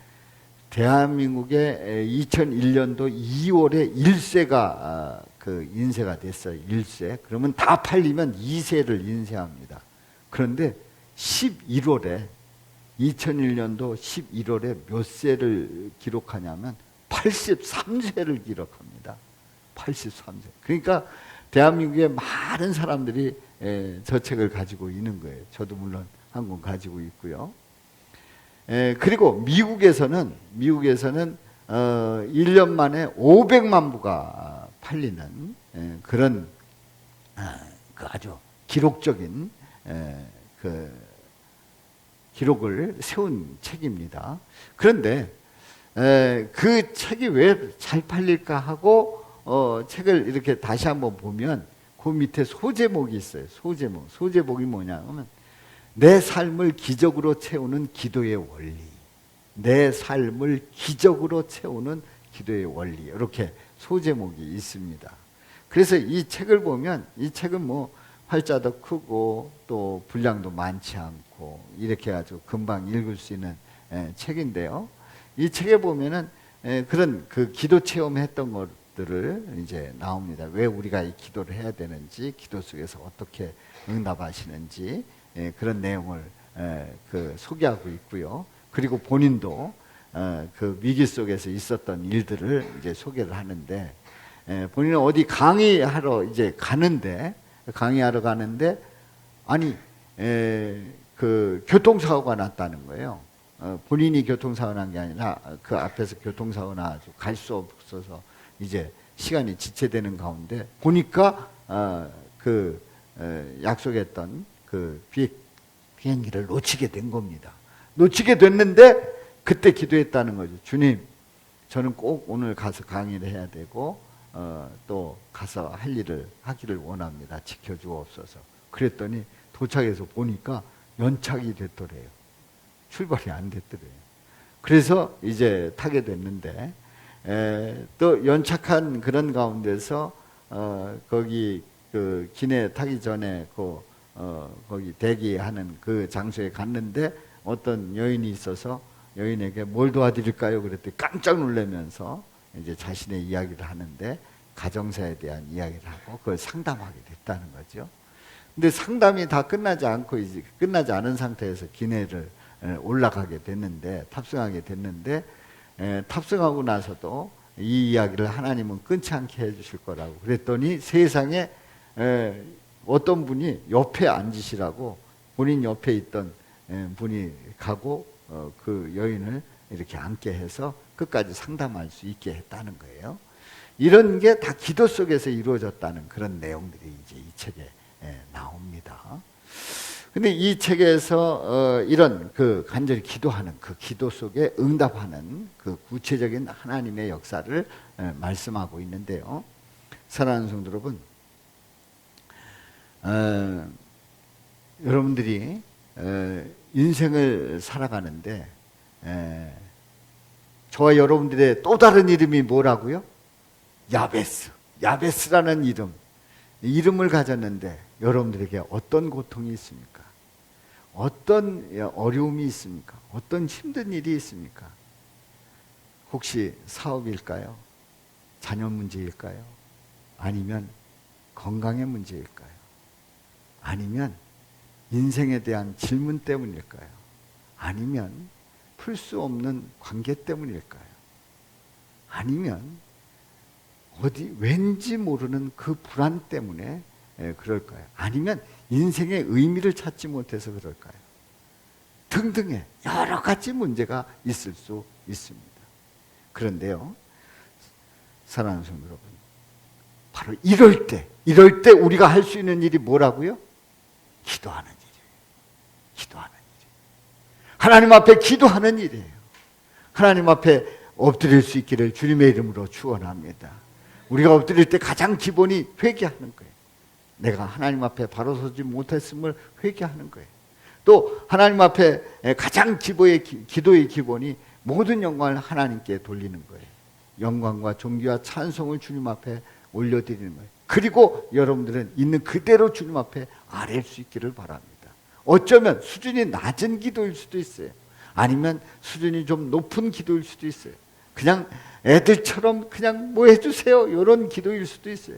대한민국에 2001년도 2월에 1세가 인쇄가 됐어요. 1세. 그러면 다 팔리면 2세를 인쇄합니다. 그런데 2001년도 11월에 몇 세를 기록하냐면 83세를 기록합니다. 83세. 그러니까 대한민국의 많은 사람들이 저 책을 가지고 있는 거예요. 저도 물론 한 권 가지고 있고요. 그리고 미국에서는 1년 만에 500만 부가 팔리는 그런 아주 기록적인 기록을 세운 책입니다. 그런데 그 책이 왜 잘 팔릴까 하고 책을 이렇게 다시 한번 보면 그 밑에 소제목이 있어요. 소제목이 뭐냐면 내 삶을 기적으로 채우는 기도의 원리. 내 삶을 기적으로 채우는 기도의 원리. 이렇게 소제목이 있습니다. 그래서 이 책을 보면 이 책은 뭐 활자도 크고 또 분량도 많지 않고 이렇게 해가지고 금방 읽을 수 있는 책인데요. 이 책에 보면은 그런 그 기도 체험했던 것들을 이제 나옵니다. 왜 우리가 이 기도를 해야 되는지, 기도 속에서 어떻게 응답하시는지 그런 내용을 그 소개하고 있고요. 그리고 본인도 그 위기 속에서 있었던 일들을 이제 소개를 하는데 본인은 어디 강의하러 이제 가는데 아니 그 교통사고가 났다는 거예요. 본인이 교통사고 난 게 아니라 그 앞에서 교통사고 나서 갈 수 없어서 이제 시간이 지체되는 가운데 보니까 그 약속했던 그 비행기를 놓치게 된 겁니다. 놓치게 됐는데 그때 기도했다는 거죠. 주님, 저는 꼭 오늘 가서 강의를 해야 되고 또 가서 할 일을 하기를 원합니다. 지켜주옵소서. 그랬더니 도착해서 보니까 연착이 됐더래요. 출발이 안 됐더래요. 그래서 이제 타게 됐는데 또 연착한 그런 가운데서 거기 그 기내 타기 전에 거기 대기하는 그 장소에 갔는데 어떤 여인이 있어서 여인에게 뭘 도와드릴까요? 그랬더니 깜짝 놀라면서 이제 자신의 이야기를 하는데 가정사에 대한 이야기를 하고 그걸 상담하게 됐다는 거죠. 근데 상담이 다 끝나지 않은 상태에서 기내를 올라가게 됐는데 탑승하게 됐는데 탑승하고 나서도 이 이야기를 하나님은 끊지 않게 해주실 거라고 그랬더니 세상에 어떤 분이 옆에 앉으시라고 본인 옆에 있던 분이 가고 그 여인을 이렇게 앉게 해서 끝까지 상담할 수 있게 했다는 거예요. 이런 게 다 기도 속에서 이루어졌다는 그런 내용들이 이제 이 책에 나옵니다. 근데 이 책에서 이런 그 간절히 기도하는 그 기도 속에 응답하는 그 구체적인 하나님의 역사를 말씀하고 있는데요. 사랑하는 성도 여러분, 여러분들이 인생을 살아가는데 저와 여러분들의 또 다른 이름이 뭐라고요? 야베스라는 이름을 가졌는데 여러분들에게 어떤 고통이 있습니까? 어떤 어려움이 있습니까? 어떤 힘든 일이 있습니까? 혹시 사업일까요? 자녀 문제일까요? 아니면 건강의 문제일까요? 아니면 인생에 대한 질문 때문일까요? 아니면 풀 수 없는 관계 때문일까요? 아니면 왠지 모르는 그 불안 때문에 그럴까요? 아니면 인생의 의미를 찾지 못해서 그럴까요? 등등의 여러 가지 문제가 있을 수 있습니다. 그런데요, 사랑하는 성도 여러분, 바로 이럴 때 우리가 할 수 있는 일이 뭐라고요? 기도하는 일이에요. 기도하는 일이에요. 하나님 앞에 기도하는 일이에요. 하나님 앞에 엎드릴 수 있기를 주님의 이름으로 축원합니다. 우리가 엎드릴 때 가장 기본이 회개하는 거예요. 내가 하나님 앞에 바로 서지 못했음을 회개하는 거예요. 또 하나님 앞에 가장 기도의 기본이 모든 영광을 하나님께 돌리는 거예요. 영광과 존귀와 찬송을 주님 앞에 올려드리는 거예요. 그리고 여러분들은 있는 그대로 주님 앞에 아뢰 수 있기를 바랍니다. 어쩌면 수준이 낮은 기도일 수도 있어요. 아니면 수준이 좀 높은 기도일 수도 있어요. 그냥 애들처럼 그냥 뭐 해주세요 이런 기도일 수도 있어요.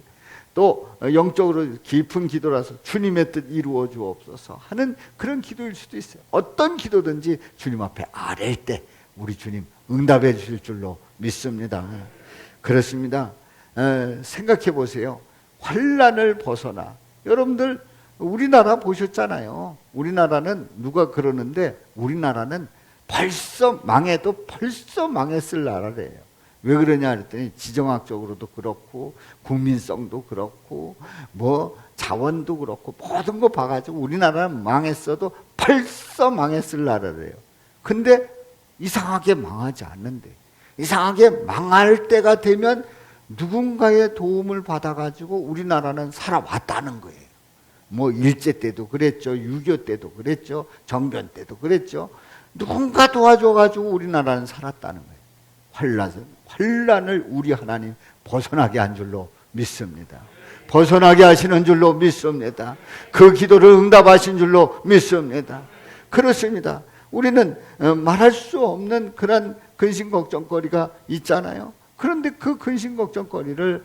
또 영적으로 깊은 기도라서 주님의 뜻 이루어 주옵소서 하는 그런 기도일 수도 있어요. 어떤 기도든지 주님 앞에 아뢰일 때 우리 주님 응답해 주실 줄로 믿습니다. 그렇습니다. 생각해 보세요. 환난을 벗어나, 여러분들 우리나라 보셨잖아요. 우리나라는 누가 그러는데 우리나라는 벌써 망했을 나라래요. 왜 그러냐 그랬더니 지정학적으로도 그렇고 국민성도 그렇고 뭐 자원도 그렇고 모든 거 봐가지고 우리나라는 망했어도 벌써 망했을 나라래요. 근데 이상하게 망하지 않는데, 이상하게 망할 때가 되면 누군가의 도움을 받아가지고 우리나라는 살아왔다는 거예요. 뭐 일제 때도 그랬죠. 6.25 때도 그랬죠. 정변 때도 그랬죠. 누군가 도와줘가지고 우리나라는 살았다는 거예요. 환란을 우리 하나님 벗어나게 한 줄로 믿습니다. 벗어나게 하시는 줄로 믿습니다. 그 기도를 응답하신 줄로 믿습니다. 그렇습니다. 우리는 말할 수 없는 그런 근심 걱정거리가 있잖아요. 그런데 그 근심 걱정거리를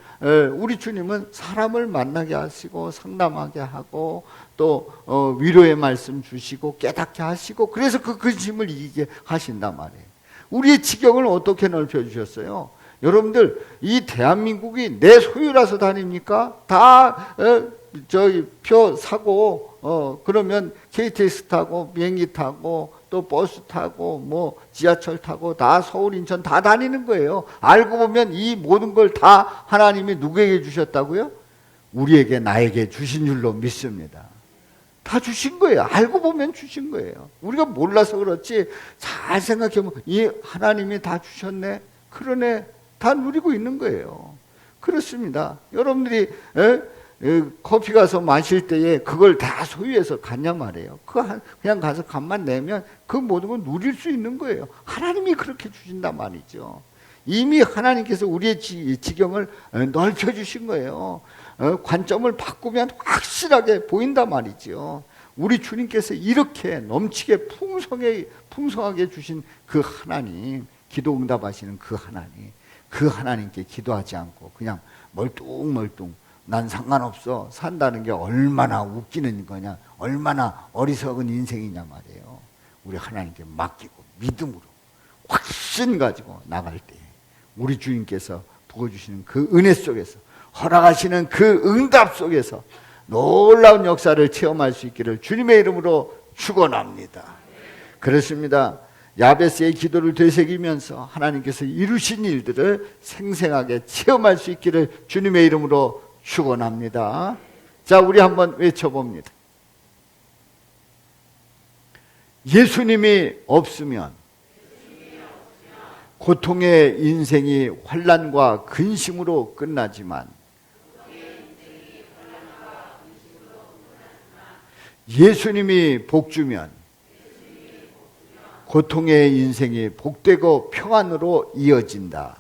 우리 주님은 사람을 만나게 하시고 상담하게 하고 또 위로의 말씀 주시고 깨닫게 하시고 그래서 그 근심을 이기게 하신단 말이에요. 우리의 지경을 어떻게 넓혀주셨어요? 여러분들 이 대한민국이 내 소유라서 다닙니까? 다 저기 표 사고 그러면 KTX 타고 비행기 타고 또 버스 타고 뭐 지하철 타고 다 서울 인천 다 다니는 거예요. 알고 보면 이 모든 걸 다 하나님이 누구에게 주셨다고요? 우리에게 나에게 주신 줄로 믿습니다. 다 주신 거예요. 알고 보면 주신 거예요. 우리가 몰라서 그렇지 잘 생각해보면 이 하나님이 다 주셨네. 그러네. 다 누리고 있는 거예요. 그렇습니다. 여러분들이 커피 가서 마실 때에 그걸 다 소유해서 갔냔 말이에요. 그냥 가서 값만 내면 그 모든 걸 누릴 수 있는 거예요. 하나님이 그렇게 주신단 말이죠. 이미 하나님께서 우리의 지경을 넓혀주신 거예요. 관점을 바꾸면 확실하게 보인단 말이죠. 우리 주님께서 이렇게 넘치게 풍성하게 주신 그 하나님, 기도 응답하시는 그 하나님께 기도하지 않고 그냥 멀뚱멀뚱 난 상관없어 산다는 게 얼마나 웃기는 거냐, 얼마나 어리석은 인생이냐 말이에요. 우리 하나님께 맡기고 믿음으로 확신 가지고 나갈 때 우리 주님께서 부어주시는 그 은혜 속에서 허락하시는 그 응답 속에서 놀라운 역사를 체험할 수 있기를 주님의 이름으로 축원합니다. 그렇습니다. 야베스의 기도를 되새기면서 하나님께서 이루신 일들을 생생하게 체험할 수 있기를 주님의 이름으로 축원합니다. 자, 우리 한번 외쳐봅니다. 예수님이 없으면 고통의 인생이 환난과 근심으로 끝나지만 예수님이 복주면 고통의 인생이 복되고 평안으로 이어진다.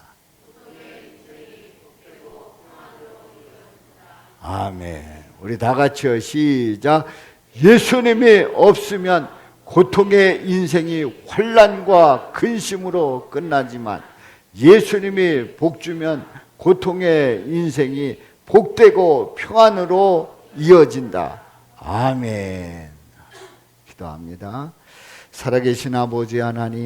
아멘. 우리 다 같이요. 시작. 예수님이 없으면 고통의 인생이 환난과 근심으로 끝나지만 예수님이 복주면 고통의 인생이 복되고 평안으로 이어진다. 아멘. 기도합니다. 살아계신 아버지 하나님,